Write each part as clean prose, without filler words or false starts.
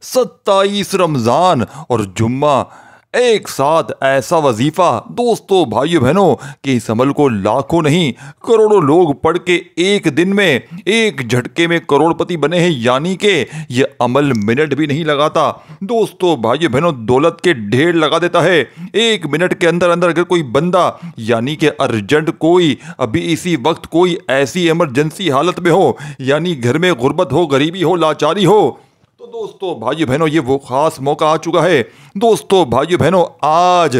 27 رمضان اور جمعہ ایک ساتھ ایسا وظیفہ دوستوں بھائیو بہنوں کہ اس عمل کو لاکھوں نہیں کروڑوں لوگ پڑھ کے ایک دن میں ایک جھٹکے میں کروڑ پتی بنے ہیں، یعنی کہ یہ عمل منٹ بھی نہیں لگاتا دوستوں بھائیو بہنوں، دولت کے ڈھیر لگا دیتا ہے ایک منٹ کے اندر اندر۔ اگر کوئی بندہ یعنی کہ ارجنٹ کوئی ابھی اسی وقت کوئی ایسی ایمرجنسی حالت میں ہو، یعنی گھر میں غربت ہو، غریبی ہو، لاچاری ہو، تو دوستو بھائیو بہنوں یہ وہ خاص موقع آ چکا ہے۔ دوستو بھائیو بہنوں، آج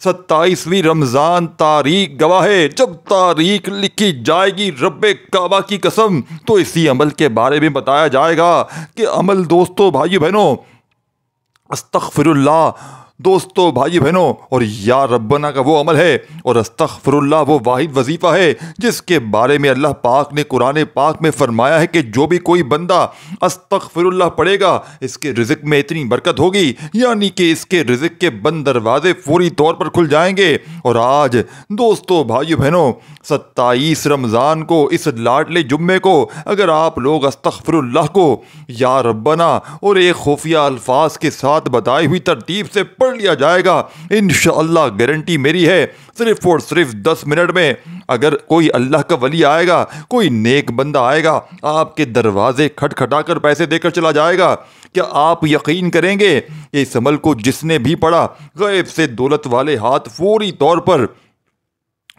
27ویں رمضان تاریخ گواہ ہے۔ جب تاریخ لکھی جائے گی رب کعبہ کی قسم تو اسی عمل کے بارے میں بتایا جائے گا کہ عمل دوستو بھائیو بہنوں استغفر اللہ دوستو بھائی بہنوں اور یا ربنا کا وہ عمل ہے، اور استغفر اللہ وہ واحد وظیفہ ہے جس کے بارے میں اللہ پاک نے قرآن پاک میں فرمایا ہے کہ جو بھی کوئی بندہ استغفر اللہ پڑھے گا اس کے رزق میں اتنی برکت ہوگی، یعنی کہ اس کے رزق کے بند دروازے فوری طور پر کھل جائیں گے۔ اور آج دوستو بھائی بہنوں 27 رمضان کو اس لاڈلے جمعے کو اگر آپ لوگ استغفر اللہ کو یا ربنا اور ایک خفیہ الفاظ کے ساتھ بتائی ہوئی ترتیب سے پڑھ لیا جائے گا، انشاءاللہ گارنٹی میری ہے صرف اور صرف 10 منٹ میں اگر کوئی اللہ کا ولی آئے گا، کوئی نیک بندہ آئے گا، آپ کے دروازے کھٹکھٹا کر پیسے دے کر چلا جائے گا، کیا آپ یقین کریں گے اس عمل کو جس نے بھی پڑھا غیب سے دولت والے ہاتھ فوری طور پر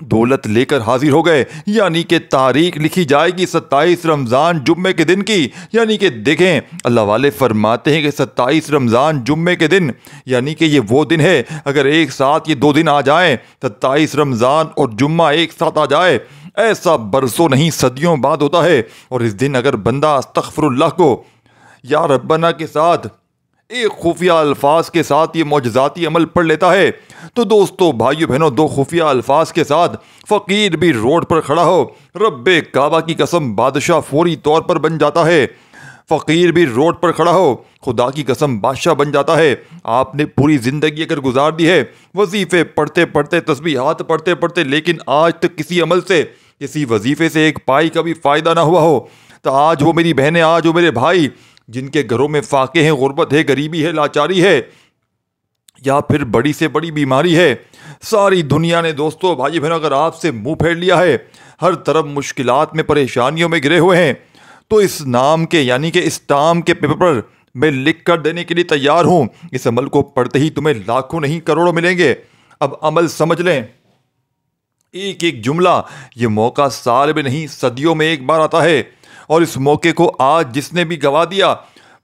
دولت لے کر حاضر ہو گئے، یعنی کہ تاریخ لکھی جائے گی 27 رمضان جمعے کے دن کی، یعنی کہ دیکھیں اللہ والے فرماتے ہیں کہ 27 رمضان جمعے کے دن یعنی کہ یہ وہ دن ہے اگر ایک ساتھ یہ دو دن آ جائیں 27 رمضان اور جمعہ ایک ساتھ آ جائے ایسا برسوں نہیں صدیوں بعد ہوتا ہے۔ اور اس دن اگر بندہ استغفر اللہ کو یا ربنا کے ساتھ ایک خفیہ الفاظ کے ساتھ یہ معجزاتی عمل پڑھ لیتا ہے تو دوستو بھائیو بہنوں دو خفیہ الفاظ کے ساتھ فقیر بھی روڈ پر کھڑا ہو رب کعبہ کی قسم بادشاہ فوری طور پر بن جاتا ہے، فقیر بھی روڈ پر کھڑا ہو خدا کی قسم بادشاہ بن جاتا ہے۔ آپ نے پوری زندگی اگر گزار دی ہے وظیفے پڑھتے پڑھتے تسبیحات پڑھتے پڑھتے لیکن آج تک کسی عمل سے کسی وظیفے سے ایک پائی کا بھی فائدہ نہ ہوا ہو، تو آج وہ میری بہنیں، آج وہ میرے بھائی جن کے گھروں میں فاقے ہیں، غربت ہے، غریبی ہے، لاچاری ہے یا پھر بڑی سے بڑی بیماری ہے، ساری دنیا نے دوستو بھائی بہنوں اگر آپ سے منہ پھیر لیا ہے، ہر طرف مشکلات میں پریشانیوں میں گرے ہوئے ہیں، تو اس نام کے یعنی کہ اس ٹام کے پیپر پر میں لکھ کر دینے کے لیے تیار ہوں۔ اس عمل کو پڑھتے ہی تمہیں لاکھوں نہیں کروڑوں ملیں گے۔ اب عمل سمجھ لیں، ایک ایک جملہ، یہ موقع سال میں نہیں صدیوں میں ایک بار آتا ہے، اور اس موقع کو آج جس نے بھی گوا دیا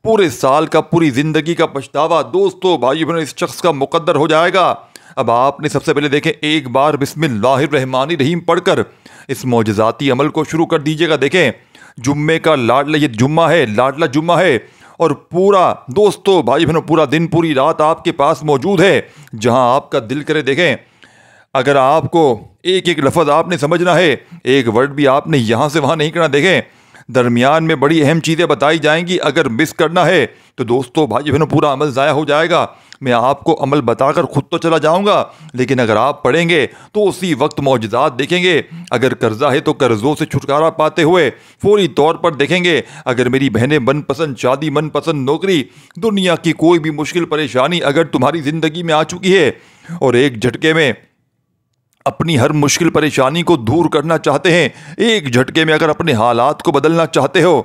پورے سال کا، پوری زندگی کا پچھتاوا دوستو بھائی بہنوں اس شخص کا مقدر ہو جائے گا۔ اب آپ نے سب سے پہلے دیکھیں ایک بار بسم اللہ الرحمن الرحیم پڑھ کر اس معجزاتی عمل کو شروع کر دیجئے گا۔ دیکھیں جمعے کا لاڈلا یہ جمعہ ہے، لاڈلا جمعہ ہے، اور پورا دوستو بھائی بہنوں پورا دن پوری رات آپ کے پاس موجود ہے، جہاں آپ کا دل کرے۔ دیکھیں اگر آپ کو ایک ایک لفظ آپ نے سمجھنا ہے، ایک ورڈ بھی آپ نے یہاں سے وہاں نہیں کرنا، دیکھیں درمیان میں بڑی اہم چیزیں بتائی جائیں گی، اگر مس کرنا ہے تو دوستو بھائی بہنوں پورا عمل ضائع ہو جائے گا۔ میں آپ کو عمل بتا کر خود تو چلا جاؤں گا، لیکن اگر آپ پڑھیں گے تو اسی وقت معجزات دیکھیں گے۔ اگر قرضہ ہے تو قرضوں سے چھٹکارا پاتے ہوئے فوری طور پر دیکھیں گے۔ اگر میری بہنیں من پسند شادی، من پسند نوکری، دنیا کی کوئی بھی مشکل پریشانی اگر تمہاری زندگی میں آ چکی ہے اور ایک جھٹکے میں اپنی ہر مشکل پریشانی کو دور کرنا چاہتے ہیں، ایک جھٹکے میں اگر اپنے حالات کو بدلنا چاہتے ہو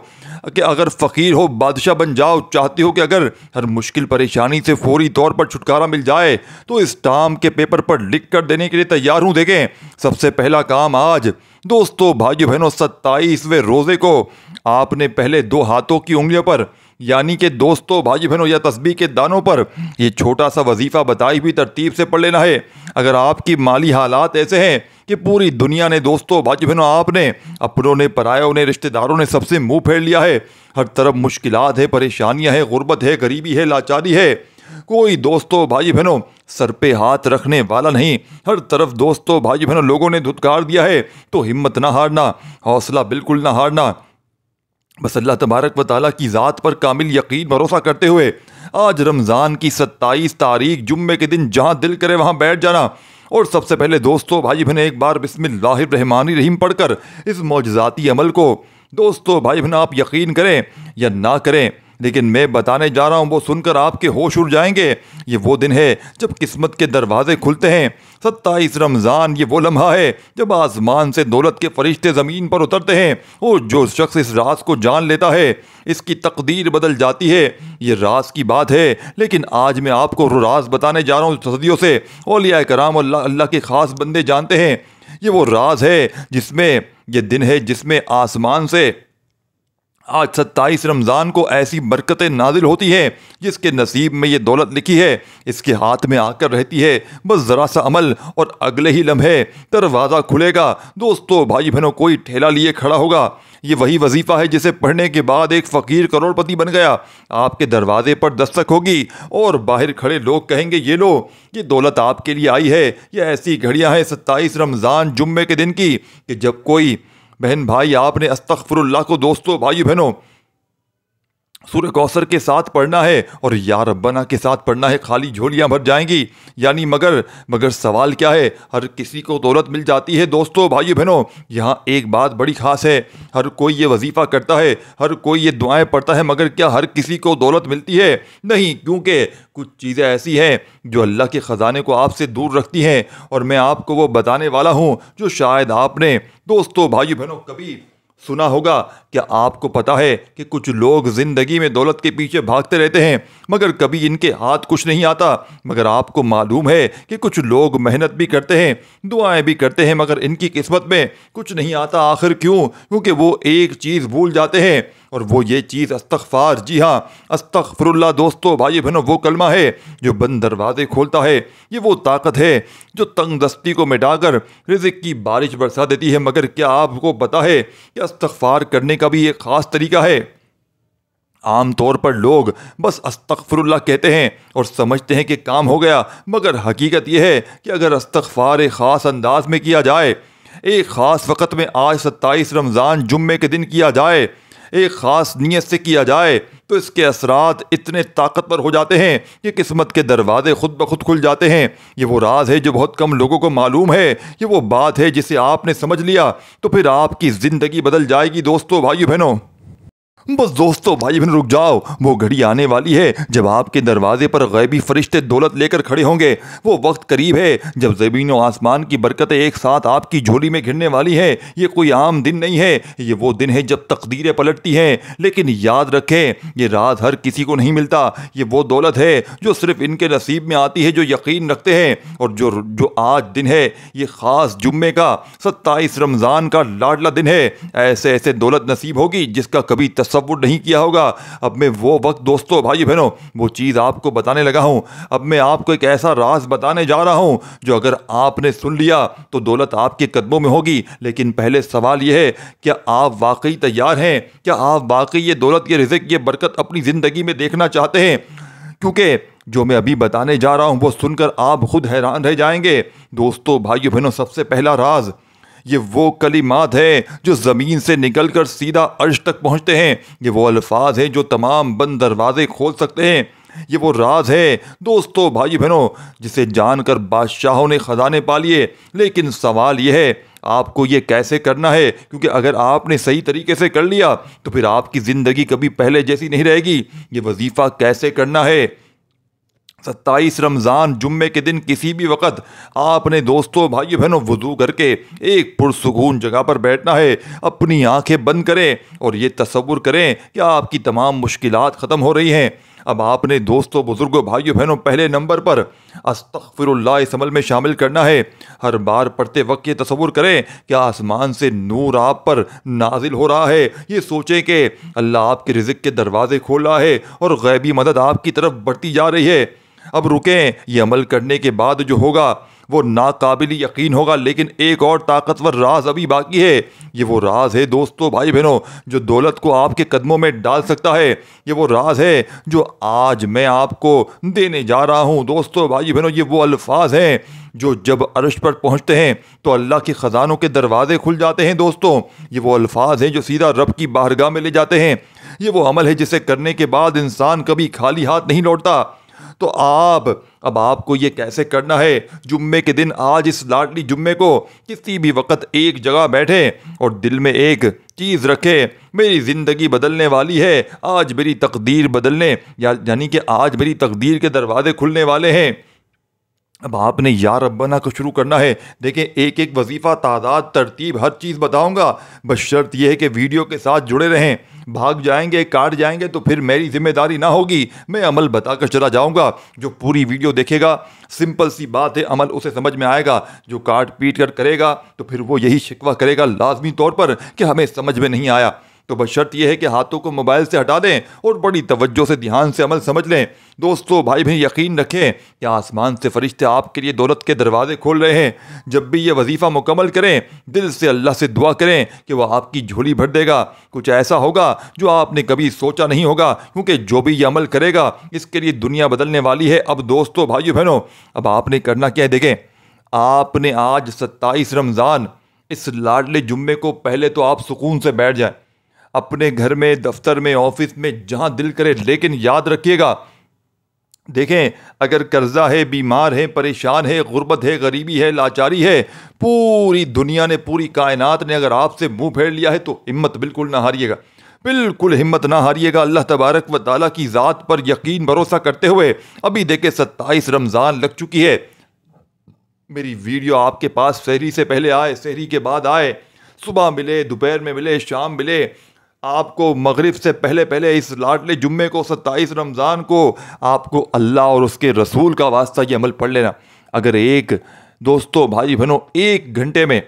کہ اگر فقیر ہو بادشاہ بن جاؤ، چاہتے ہو کہ اگر ہر مشکل پریشانی سے فوری طور پر چھٹکارا مل جائے تو اس ٹام کے پیپر پر لکھ کر دینے کے لیے تیار ہوں۔ دیکھیں سب سے پہلا کام آج دوستو بھائیو بہنوں 27ویں روزے کو آپ نے پہلے دو ہاتھوں کی انگلیوں پر یعنی کہ دوستو بھائی بہنوں یا تسبیح کے دانوں پر یہ چھوٹا سا وظیفہ بتائی ہوئی ترتیب سے پڑھ لینا ہے۔ اگر آپ کی مالی حالات ایسے ہیں کہ پوری دنیا نے دوستو بھائی بہنوں آپ نے اپنوں نے پرایوں نے رشتہ داروں نے سب سے منہ پھیر لیا ہے، ہر طرف مشکلات ہے، پریشانیاں ہیں، غربت ہے، غریبی ہے، لاچاری ہے، کوئی دوستو بھائی بہنوں سر پہ ہاتھ رکھنے والا نہیں، ہر طرف دوستو بھائی بہنوں لوگوں نے دھتکار دیا ہے، تو ہمت نہ ہارنا، حوصلہ بالکل نہ ہارنا، بس اللہ تبارک و تعالیٰ کی ذات پر کامل یقین بھروسہ کرتے ہوئے آج رمضان کی 27 تاریخ جمعے کے دن جہاں دل کرے وہاں بیٹھ جانا، اور سب سے پہلے دوستو بھائی بہن ایک بار بسم اللہ الرحمن الرحیم پڑھ کر اس معجزاتی عمل کو دوستو بھائی بہن آپ یقین کریں یا نہ کریں لیکن میں بتانے جا رہا ہوں وہ سن کر آپ کے ہوش اڑ جائیں گے۔ یہ وہ دن ہے جب قسمت کے دروازے کھلتے ہیں۔ 27 رمضان یہ وہ لمحہ ہے جب آسمان سے دولت کے فرشتے زمین پر اترتے ہیں، اور جو شخص اس راز کو جان لیتا ہے اس کی تقدیر بدل جاتی ہے۔ یہ راز کی بات ہے، لیکن آج میں آپ کو راز بتانے جا رہا ہوں جو صدیوں سے اولیاء کرام اللہ کے خاص بندے جانتے ہیں۔ یہ وہ راز ہے جس میں یہ دن ہے جس میں آسمان سے آج 27 رمضان کو ایسی برکتیں نازل ہوتی ہیں، جس کے نصیب میں یہ دولت لکھی ہے اس کے ہاتھ میں آ کر رہتی ہے۔ بس ذرا سا عمل اور اگلے ہی لمحے دروازہ کھلے گا۔ دوستو بھائی بہنوں، کوئی ٹھیلا لیے کھڑا ہوگا۔ یہ وہی وظیفہ ہے جسے پڑھنے کے بعد ایک فقیر کروڑ پتی بن گیا۔ آپ کے دروازے پر دستک ہوگی اور باہر کھڑے لوگ کہیں گے، یہ لو، یہ دولت آپ کے لیے آئی ہے۔ یہ ایسی گھڑیاں ہیں 27 رمضان جمعے کے دن کی کہ جب کوئی بہن بھائی آپ نے استغفر اللہ کو دوستو بھائی بہنوں سورہ کوثر کے ساتھ پڑھنا ہے اور یا ربنا کے ساتھ پڑھنا ہے، خالی جھولیاں بھر جائیں گی۔ یعنی مگر سوال کیا ہے؟ ہر کسی کو دولت مل جاتی ہے دوستو بھائی بہنوں۔ یہاں ایک بات بڑی خاص ہے، ہر کوئی یہ وظیفہ کرتا ہے، ہر کوئی یہ دعائیں پڑھتا ہے، مگر کیا ہر کسی کو دولت ملتی ہے؟ نہیں، کیونکہ کچھ چیزیں ایسی ہیں جو اللہ کے خزانے کو آپ سے دور رکھتی ہیں، اور میں آپ کو وہ بتانے والا ہوں جو شاید آپ نے دوستو بھائی بہنوں کبھی سنا ہوگا۔ کیا آپ کو پتا ہے کہ کچھ لوگ زندگی میں دولت کے پیچھے بھاگتے رہتے ہیں مگر کبھی ان کے ہاتھ کچھ نہیں آتا؟ مگر آپ کو معلوم ہے کہ کچھ لوگ محنت بھی کرتے ہیں، دعائیں بھی کرتے ہیں، مگر ان کی قسمت میں کچھ نہیں آتا۔ آخر کیوں؟ کیونکہ وہ ایک چیز بھول جاتے ہیں، اور وہ یہ چیز استغفار۔ جی ہاں، استغفر اللہ دوستو بھائی بہنوں وہ کلمہ ہے جو بند دروازے کھولتا ہے۔ یہ وہ طاقت ہے جو تنگ دستی کو مٹا کر رزق کی بارش برسا دیتی ہے۔ مگر کیا آپ کو پتا ہے کہ استغفار کرنے کا بھی ایک خاص طریقہ ہے؟ عام طور پر لوگ بس استغفر اللہ کہتے ہیں اور سمجھتے ہیں کہ کام ہو گیا، مگر حقیقت یہ ہے کہ اگر استغفار ایک خاص انداز میں کیا جائے، ایک خاص وقت میں، آج 27 رمضان جمعے کے دن کیا جائے، ایک خاص نیت سے کیا جائے، تو اس کے اثرات اتنے طاقتور ہو جاتے ہیں کہ قسمت کے دروازے خود بخود کھل جاتے ہیں۔ یہ وہ راز ہے جو بہت کم لوگوں کو معلوم ہے۔ یہ وہ بات ہے جسے آپ نے سمجھ لیا تو پھر آپ کی زندگی بدل جائے گی دوستو بھائی بہنوں۔ بس دوستو بھائی بہن رک جاؤ، وہ گھڑی آنے والی ہے جب آپ کے دروازے پر غیبی فرشتے دولت لے کر کھڑے ہوں گے۔ وہ وقت قریب ہے جب زمین و آسمان کی برکتیں ایک ساتھ آپ کی جھولی میں گھرنے والی ہیں۔ یہ کوئی عام دن نہیں ہے، یہ وہ دن ہے جب تقدیریں پلٹتی ہیں۔ لیکن یاد رکھیں، یہ راز ہر کسی کو نہیں ملتا۔ یہ وہ دولت ہے جو صرف ان کے نصیب میں آتی ہے جو یقین رکھتے ہیں۔ اور جو آج دن ہے، یہ خاص جمعے کا 27 رمضان کا لاڈلا دن ہے۔ ایسے دولت نصیب ہوگی جس کا کبھی تصور نہیں کیا ہوگا۔ اب میں وہ وقت دوستو بھائی بہنوں وہ چیز آپ کو بتانے لگا ہوں۔ اب میں آپ کو ایک ایسا راز بتانے جا رہا ہوں جو اگر آپ نے سن لیا تو دولت آپ کے قدموں میں ہوگی۔ لیکن پہلے سوال یہ ہے، کیا آپ واقعی تیار ہیں؟ کیا آپ واقعی یہ دولت، یہ رزق، یہ برکت اپنی زندگی میں دیکھنا چاہتے ہیں؟ کیونکہ جو میں ابھی بتانے جا رہا ہوں وہ سن کر آپ خود حیران رہ جائیں گے۔ دوستو بھائیو بہنوں، سب سے پہلا راز، یہ وہ کلمات ہیں جو زمین سے نکل کر سیدھا عرش تک پہنچتے ہیں۔ یہ وہ الفاظ ہیں جو تمام بند دروازے کھول سکتے ہیں۔ یہ وہ راز ہے دوستو بھائی بہنوں جسے جان کر بادشاہوں نے خزانے پا لیے۔ لیکن سوال یہ ہے، آپ کو یہ کیسے کرنا ہے؟ کیونکہ اگر آپ نے صحیح طریقے سے کر لیا تو پھر آپ کی زندگی کبھی پہلے جیسی نہیں رہے گی۔ یہ وظیفہ کیسے کرنا ہے؟ 27 رمضان جمعے کے دن کسی بھی وقت آپ نے دوستو بھائی بہنوں وضو کر کے ایک پرسکون جگہ پر بیٹھنا ہے۔ اپنی آنکھیں بند کریں اور یہ تصور کریں کہ آپ کی تمام مشکلات ختم ہو رہی ہیں۔ اب آپ نے دوستو بزرگوں بھائیو بہنوں پہلے نمبر پر استغفر اللہ اس عمل میں شامل کرنا ہے۔ ہر بار پڑھتے وقت یہ تصور کریں کہ آسمان سے نور آپ پر نازل ہو رہا ہے۔ یہ سوچیں کہ اللہ آپ کے رزق کے دروازے کھول رہا ہے اور غیبی مدد آپ کی طرف بڑھتی جا رہی ہے۔ اب رکیں، یہ عمل کرنے کے بعد جو ہوگا وہ ناقابل یقین ہوگا، لیکن ایک اور طاقتور راز ابھی باقی ہے۔ یہ وہ راز ہے دوستو بھائی بہنوں جو دولت کو آپ کے قدموں میں ڈال سکتا ہے۔ یہ وہ راز ہے جو آج میں آپ کو دینے جا رہا ہوں۔ دوستو بھائی بہنوں، یہ وہ الفاظ ہیں جو جب عرش پر پہنچتے ہیں تو اللہ کے خزانوں کے دروازے کھل جاتے ہیں۔ دوستو، یہ وہ الفاظ ہیں جو سیدھا رب کی بارگاہ میں لے جاتے ہیں۔ یہ وہ عمل ہے جسے کرنے کے بعد انسان کبھی خالی ہاتھ نہیں لوٹتا۔ تو اب آپ کو یہ کیسے کرنا ہے؟ جمعے کے دن آج اس لاڈلی جمعے کو کسی بھی وقت ایک جگہ بیٹھے اور دل میں ایک چیز رکھے، میری زندگی بدلنے والی ہے، آج میری تقدیر بدلنے یعنی کہ آج میری تقدیر کے دروازے کھلنے والے ہیں۔ اب آپ نے یا ربنا کو شروع کرنا ہے۔ دیکھیں، ایک ایک وظیفہ، تعداد، ترتیب، ہر چیز بتاؤں گا، بس شرط یہ ہے کہ ویڈیو کے ساتھ جڑے رہیں۔ بھاگ جائیں گے، کاٹ جائیں گے تو پھر میری ذمہ داری نہ ہوگی، میں عمل بتا کر چلا جاؤں گا۔ جو پوری ویڈیو دیکھے گا، سمپل سی بات ہے، عمل اسے سمجھ میں آئے گا۔ جو کاٹ پیٹ کر کرے گا تو پھر وہ یہی شکوہ کرے گا لازمی طور پر کہ ہمیں سمجھ میں نہیں آیا۔ تو بس شرط یہ ہے کہ ہاتھوں کو موبائل سے ہٹا دیں اور بڑی توجہ سے دھیان سے عمل سمجھ لیں۔ دوستو، بھائی بہن، یقین رکھیں کہ آسمان سے فرشتے آپ کے لیے دولت کے دروازے کھول رہے ہیں۔ جب بھی یہ وظیفہ مکمل کریں، دل سے اللہ سے دعا کریں کہ وہ آپ کی جھولی بھر دے گا۔ کچھ ایسا ہوگا جو آپ نے کبھی سوچا نہیں ہوگا، کیونکہ جو بھی یہ عمل کرے گا اس کے لیے دنیا بدلنے والی ہے۔ اب دوستو، بھائیو بہنوں، اب آپ نے کرنا کیا ہے؟ دیکھیں، آپ نے آج 27 رمضان اس لاڈلے جمعے کو پہلے تو آپ سکون سے بیٹھ جائیں، اپنے گھر میں، دفتر میں، آفس میں، جہاں دل کرے، لیکن یاد رکھیے گا، دیکھیں، اگر قرضہ ہے، بیمار ہے، پریشان ہے، غربت ہے، غریبی ہے، لاچاری ہے، پوری دنیا نے، پوری کائنات نے اگر آپ سے منہ پھیر لیا ہے تو ہمت بالکل نہ ہاریے گا، بالکل ہمت نہ ہاریے گا۔ اللہ تبارک و تعالیٰ کی ذات پر یقین بھروسہ کرتے ہوئے ابھی دیکھیں 27 رمضان لگ چکی ہے۔ میری ویڈیو آپ کے پاس سحری سے پہلے آئے، سحری کے بعد آئے، صبح ملے، دوپہر میں ملے، شام ملے، آپ کو مغرب سے پہلے اس لاڈلے جمعے کو 27 رمضان کو آپ کو اللہ اور اس کے رسول کا واسطہ یہ عمل پڑھ لینا۔ اگر دوستو، بھائی بہنوں، 1 گھنٹے میں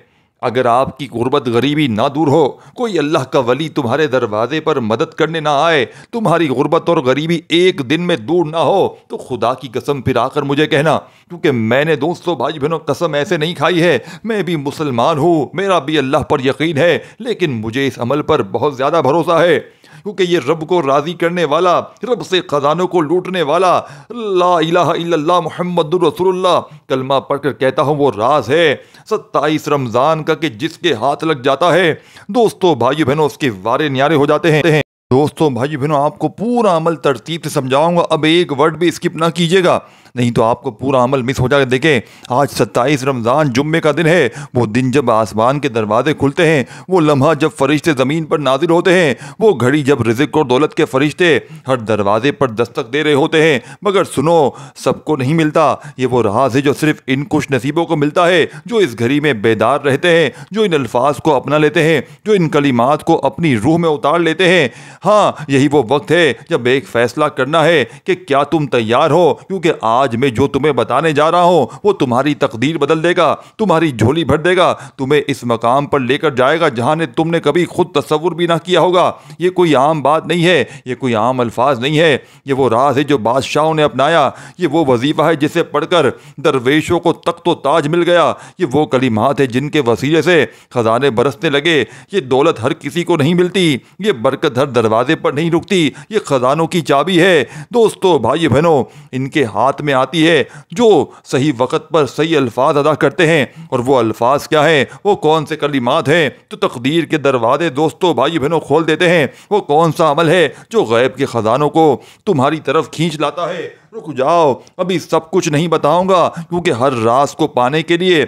اگر آپ کی غربت غریبی نہ دور ہو، کوئی اللہ کا ولی تمہارے دروازے پر مدد کرنے نہ آئے، تمہاری غربت اور غریبی 1 دن میں دور نہ ہو، تو خدا کی قسم پھر آ کر مجھے کہنا، کیونکہ میں نے دوستو، بھائی بہنوں، قسم ایسے نہیں کھائی ہے، میں بھی مسلمان ہوں، میرا بھی اللہ پر یقین ہے، لیکن مجھے اس عمل پر بہت زیادہ بھروسہ ہے، کیونکہ یہ رب کو راضی کرنے والا، رب سے خزانوں کو لوٹنے والا، لا الہ الا اللہ محمد رسول اللہ کلمہ پڑھ کر کہتا ہوں، وہ راز ہے 27 رمضان کا کہ جس کے ہاتھ لگ جاتا ہے، دوستو، بھائی بہنوں، اس کے وارے نیارے ہو جاتے ہیں۔ دوستو، بھائی بہنوں، آپ کو پورا عمل ترتیب سے سمجھاؤں گا، اب ایک ورڈ بھی اسکپ نہ کیجیے گا، نہیں تو آپ کو پورا عمل مس ہو جائے گا۔ دیکھیں، آج 27 رمضان جمعے کا دن ہے، وہ دن جب آسمان کے دروازے کھلتے ہیں، وہ لمحہ جب فرشتے زمین پر نازل ہوتے ہیں، وہ گھڑی جب رزق اور دولت کے فرشتے ہر دروازے پر دستک دے رہے ہوتے ہیں۔ مگر سنو، سب کو نہیں ملتا، یہ وہ راز ہے جو صرف ان خوش نصیبوں کو ملتا ہے جو اس گھڑی میں بیدار رہتے ہیں، جو ان الفاظ کو اپنا لیتے ہیں، جو ان کلمات کو اپنی روح میں اتار لیتے ہیں۔ ہاں، یہی وہ وقت ہے جب ایک فیصلہ کرنا ہے کہ کیا تم تیار ہو، کیونکہ آج میں جو تمہیں بتانے جا رہا ہوں وہ تمہاری تقدیر بدل دے گا، تمہاری جھولی بھر دے گا، تمہیں اس مقام پر لے کر جائے گا جہاں تم نے کبھی خود تصور بھی نہ کیا ہوگا۔ یہ کوئی عام بات نہیں ہے، یہ کوئی عام الفاظ نہیں ہے، یہ وہ راز ہے جو بادشاہوں نے اپنایا، یہ وہ وظیفہ ہے جسے پڑھ کر درویشوں کو تخت و تاج مل گیا، یہ وہ کلمات ہیں جن کے وسیلے سے خزانے برسنے لگے۔ یہ دولت ہر کسی کو نہیں ملتی، یہ برکت ہر دروازے پر نہیں رکتی، یہ خزانوں کی چابی ہے۔ دوستو، بھائی بہنوں، ان کے ہاتھ میں آتی ہے جو صحیح وقت پر صحیح الفاظ ادا کرتے ہیں، اور وہ الفاظ کیا ہیں، وہ کون سے کلمات ہیں تو تقدیر کے دروازے، دوستو، بھائی بہنوں، کھول دیتے ہیں۔ وہ کون سا عمل ہے جو غیب کے خزانوں کو تمہاری طرف کھینچ لاتا ہے۔ رک جاؤ، ابھی سب کچھ نہیں بتاؤں گا، کیونکہ ہر راز کو پانے کے لیے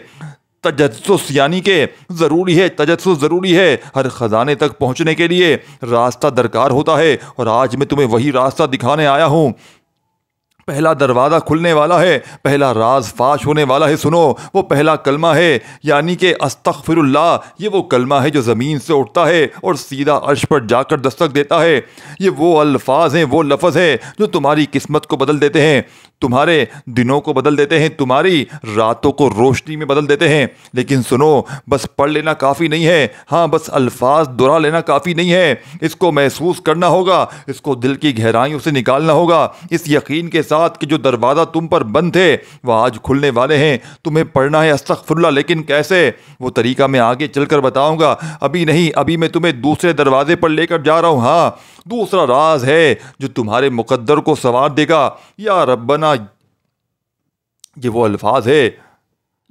تجسس یعنی کہ ضروری ہے، تجسس ضروری ہے، ہر خزانے تک پہنچنے کے لیے راستہ درکار ہوتا ہے، اور آج میں تمہیں وہی راستہ دکھانے آیا ہوں۔ پہلا دروازہ کھلنے والا ہے، پہلا راز فاش ہونے والا ہے۔ سنو، وہ پہلا کلمہ ہے، یعنی کہ استغفر اللہ، یہ وہ کلمہ ہے جو زمین سے اٹھتا ہے اور سیدھا عرش پر جا کر دستک دیتا ہے۔ یہ وہ الفاظ ہیں، وہ لفظ ہیں جو تمہاری قسمت کو بدل دیتے ہیں، تمہارے دنوں کو بدل دیتے ہیں، تمہاری راتوں کو روشنی میں بدل دیتے ہیں۔ لیکن سنو، بس پڑھ لینا کافی نہیں ہے، ہاں بس الفاظ دہرا لینا کافی نہیں ہے، اس کو محسوس کرنا ہوگا، اس کو دل کی گہرائیوں سے نکالنا ہوگا، اس یقین کے ساتھ کہ جو دروازہ تم پر بند تھے وہ آج کھلنے والے ہیں۔ تمہیں پڑھنا ہے استغفر اللہ، لیکن کیسے؟ وہ طریقہ میں آگے چل کر بتاؤں گا، ابھی نہیں، ابھی میں تمہیں دوسرے دروازے پر لے کر جا رہا ہوں۔ ہاں، دوسرا راز ہے جو تمہارے مقدر کو سنوار دے گا۔ یا ربنا، یہ وہ الفاظ ہے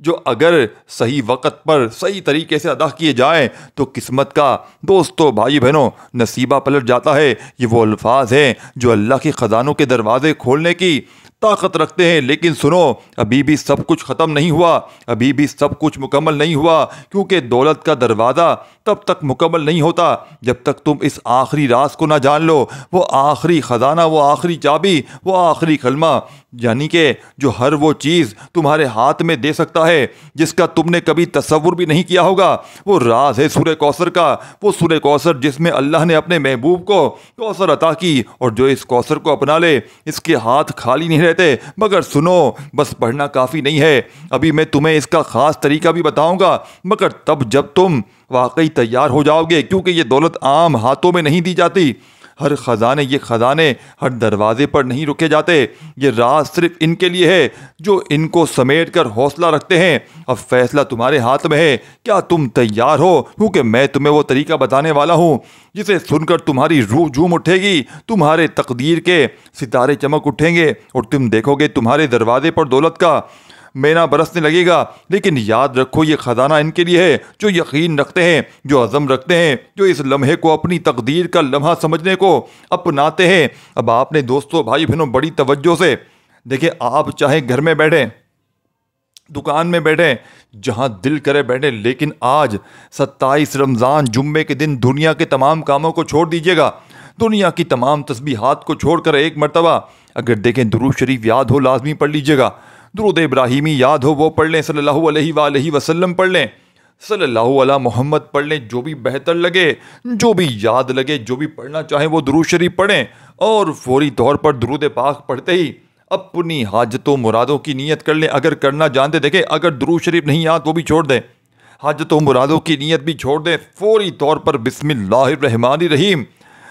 جو اگر صحیح وقت پر صحیح طریقے سے ادا کیے جائیں تو قسمت کا، دوستو، بھائی بہنوں، نصیبہ پلٹ جاتا ہے۔ یہ وہ الفاظ ہیں جو اللہ کے خزانوں کے دروازے کھولنے کی طاقت رکھتے ہیں، لیکن سنو، ابھی بھی سب کچھ ختم نہیں ہوا، ابھی بھی سب کچھ مکمل نہیں ہوا، کیونکہ دولت کا دروازہ تب تک مکمل نہیں ہوتا جب تک تم اس آخری راز کو نہ جان لو، وہ آخری خزانہ، وہ آخری چابی، وہ آخری کلمہ، یعنی کہ جو ہر وہ چیز تمہارے ہاتھ میں دے سکتا ہے جس کا تم نے کبھی تصور بھی نہیں کیا ہوگا۔ وہ راز ہے سورہ کوثر کا، وہ سورہ کوثر جس میں اللہ نے اپنے محبوب کو کوثر عطا کی، اور جو اس کوثر کو اپنا لے اس کے ہاتھ خالی نہیں رہتے۔ مگر سنو، بس پڑھنا کافی نہیں ہے، ابھی میں تمہیں اس کا خاص طریقہ بھی بتاؤں گا، مگر تب جب تم واقعی تیار ہو جاؤ گے، کیونکہ یہ دولت عام ہاتھوں میں نہیں دی جاتی۔ ہر خزانے، یہ خزانے ہر دروازے پر نہیں رکے جاتے، یہ راز صرف ان کے لیے ہے جو ان کو سمیٹ کر حوصلہ رکھتے ہیں۔ اب فیصلہ تمہارے ہاتھ میں ہے، کیا تم تیار ہو؟ کیونکہ میں تمہیں وہ طریقہ بتانے والا ہوں جسے سن کر تمہاری روح جھوم اٹھے گی، تمہارے تقدیر کے ستارے چمک اٹھیں گے، اور تم دیکھو گے تمہارے دروازے پر دولت کا مینا برسنے لگے گا۔ لیکن یاد رکھو، یہ خزانہ ان کے لیے ہے جو یقین رکھتے ہیں، جو عزم رکھتے ہیں، جو اس لمحے کو اپنی تقدیر کا لمحہ سمجھنے کو اپناتے ہیں۔ اب آپ نے دوستو، بھائی بہنوں، بڑی توجہ سے دیکھیں، آپ چاہے گھر میں بیٹھیں، دکان میں بیٹھیں، جہاں دل کرے بیٹھیں، لیکن آج 27 رمضان جمعے کے دن دنیا کے تمام کاموں کو چھوڑ دیجیے گا، دنیا کی تمام تسبیحات کو چھوڑ کر ایک مرتبہ اگر دیکھیں درود شریف یاد ہو لازمی پڑھ لیجیے گا، درود ابراہیمی یاد ہو وہ پڑھ لیں، صلی اللہ علیہ وآلہ وسلم پڑھ لیں، صلی اللہ علیہ محمد پڑھ لیں، جو بھی بہتر لگے، جو بھی یاد لگے، جو بھی پڑھنا چاہیں وہ درود شریف پڑھیں، اور فوری طور پر درود پاک پڑھتے ہی اپنی حاجتوں مرادوں کی نیت کر لیں۔ اگر کرنا جانتے، دیکھیں اگر درود شریف نہیں یاد وہ بھی چھوڑ دیں، حاجتوں مرادوں کی نیت بھی چھوڑ دیں، فوری طور پر بسم اللہ الرحمن الرحیم،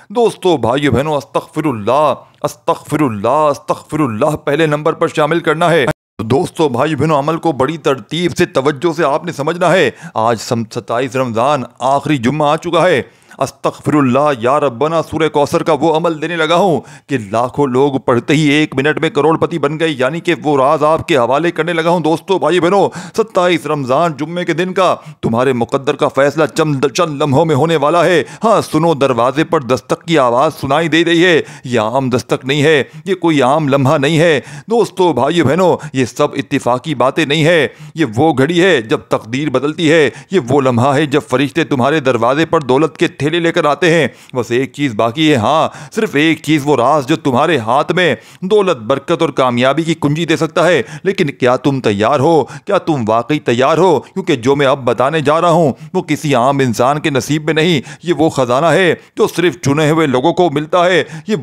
دوستو بھائیو بہنوں، استغفر اللہ استغفر اللہ استغفر اللہ پہلے نمبر پر شامل کرنا ہے۔ دوستو بھائی بہنوں، عمل کو بڑی ترتیب سے توجہ سے آپ نے سمجھنا ہے۔ آج 27 رمضان آخری جمعہ آ چکا ہے۔ استغفر اللہ یا ربنا سورہ کوثر کا وہ عمل دینے لگا ہوں کہ لاکھوں لوگ پڑھتے ہی 1 منٹ میں کروڑ پتی بن گئے، یعنی کہ وہ راز آپ کے حوالے کرنے لگا ہوں۔ دوستو بھائی بہنوں، 27 رمضان جمعے کے دن کا تمہارے مقدر کا فیصلہ چند لمحوں میں ہونے والا ہے۔ ہاں سنو، دروازے پر دستک کی آواز سنائی دے رہی ہے، یہ عام دستک نہیں ہے، یہ کوئی عام لمحہ نہیں ہے۔ دوستو بھائی بہنوں، یہ سب اتفاقی باتیں نہیں ہے، یہ وہ گھڑی ہے جب تقدیر بدلتی ہے، یہ وہ لمحہ ہے جب فرشتے تمہارے دروازے پر دولت کے تھیلے لے کر آتے ہیں۔ بس ایک چیز باقی ہے، ہاں صرف ایک چیز، وہ راز جو تمہارے ہاتھ میں دولت، برکت اور کامیابی کی کنجی دے سکتا ہے۔ لیکن کیا تم تیار ہو؟ کیا تم واقعی تیار ہو؟ کیونکہ جو میں اب بتانے جا رہا ہوں وہ کسی عام انسان کے نصیب میں نہیں، یہ وہ خزانہ ہے جو صرف چنے ہوئے لوگوں کو ملتا ہے۔ یہ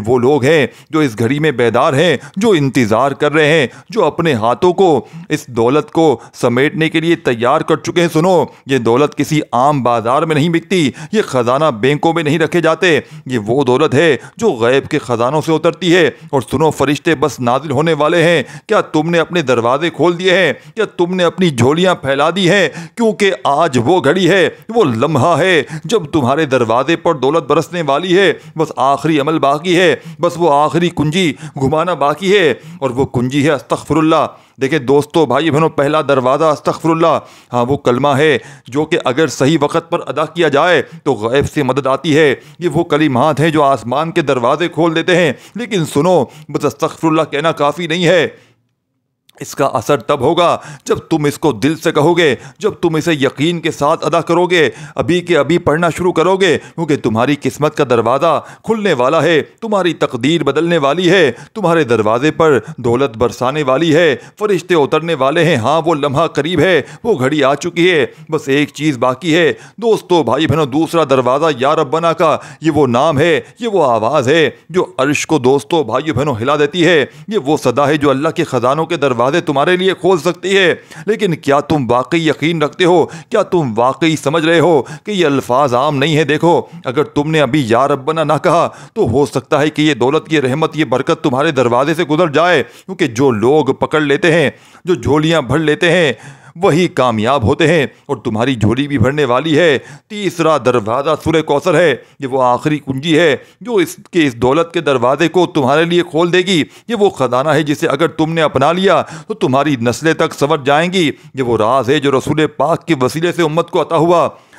وہ لوگ ہیں جو اس گھڑی میں بیدار ہیں، جو انتظار کر رہے ہیں، جو اپنے ہاتھوں کو اس دولت کو سمیٹنے کے لیے تیار کر چکے ہیں۔ سنو، یہ دولت کسی عام بازار میں نہیں بکتی، یہ خزانہ بینکوں میں نہیں رکھے جاتے، یہ وہ دولت ہے جو غیب کے خزانوں سے اترتی ہے۔ اور سنو، فرشتے بس نازل ہونے والے ہیں۔ کیا تم نے اپنے دروازے کھول دیے ہیں؟ کیا تم نے اپنی جھولیاں پھیلا دی ہیں؟ کیونکہ آج وہ گھڑی ہے، وہ لمحہ ہے جب تمہارے دروازے پر دولت برسنے والی ہے۔ بس آخری عمل باقی ہے، بس وہ آخری کنجی گھمانا باقی ہے، اور وہ کنجی ہے استغفر اللہ۔ دیکھیں دوستو بھائی بہنوں، پہلا دروازہ استغفر اللہ، ہاں وہ کلمہ ہے جو کہ اگر صحیح وقت پر ادا کیا جائے تو غیب سے مدد آتی ہے۔ یہ وہ کلمات ہیں جو آسمان کے دروازے کھول دیتے ہیں۔ لیکن سنو، بس استغفر اللہ کہنا کافی نہیں ہے، اس کا اثر تب ہوگا جب تم اس کو دل سے کہو گے، جب تم اسے یقین کے ساتھ ادا کرو گے، ابھی کے ابھی پڑھنا شروع کرو گے، کیونکہ تمہاری قسمت کا دروازہ کھلنے والا ہے، تمہاری تقدیر بدلنے والی ہے، تمہارے دروازے پر دولت برسانے والی ہے، فرشتے اترنے والے ہیں۔ ہاں وہ لمحہ قریب ہے، وہ گھڑی آ چکی ہے، بس ایک چیز باقی ہے۔ دوستو بھائی بہنوں، دوسرا دروازہ یا ربنا کا یہ وہ نام ہے، یہ وہ آواز ہے جو عرش کو دوستو بھائی بہنوں ہلا دیتی ہے، یہ وہ صدا ہے جو اللہ کے خزانوں کے دروازے تمہارے لیے کھول سکتی ہے۔ لیکن کیا تم واقعی یقین رکھتے ہو؟ کیا تم واقعی سمجھ رہے ہو کہ یہ الفاظ عام نہیں ہے؟ دیکھو، اگر تم نے ابھی یا ربنا نہ کہا تو ہو سکتا ہے کہ یہ دولت، یہ رحمت، یہ برکت تمہارے دروازے سے گزر جائے، کیونکہ جو لوگ پکڑ لیتے ہیں، جو جھولیاں بھر لیتے ہیں، وہی کامیاب ہوتے ہیں، اور تمہاری جھولی بھی بھرنے والی ہے۔ تیسرا دروازہ سورہ کوثر ہے، یہ وہ آخری کنجی ہے جو اس دولت کے دروازے کو تمہارے لیے کھول دے گی۔ یہ وہ خزانہ ہے جسے اگر تم نے اپنا لیا تو تمہاری نسلیں تک سنور جائیں گی۔ یہ وہ راز ہے جو رسول پاک کے وسیلے سے امت کو عطا ہوا۔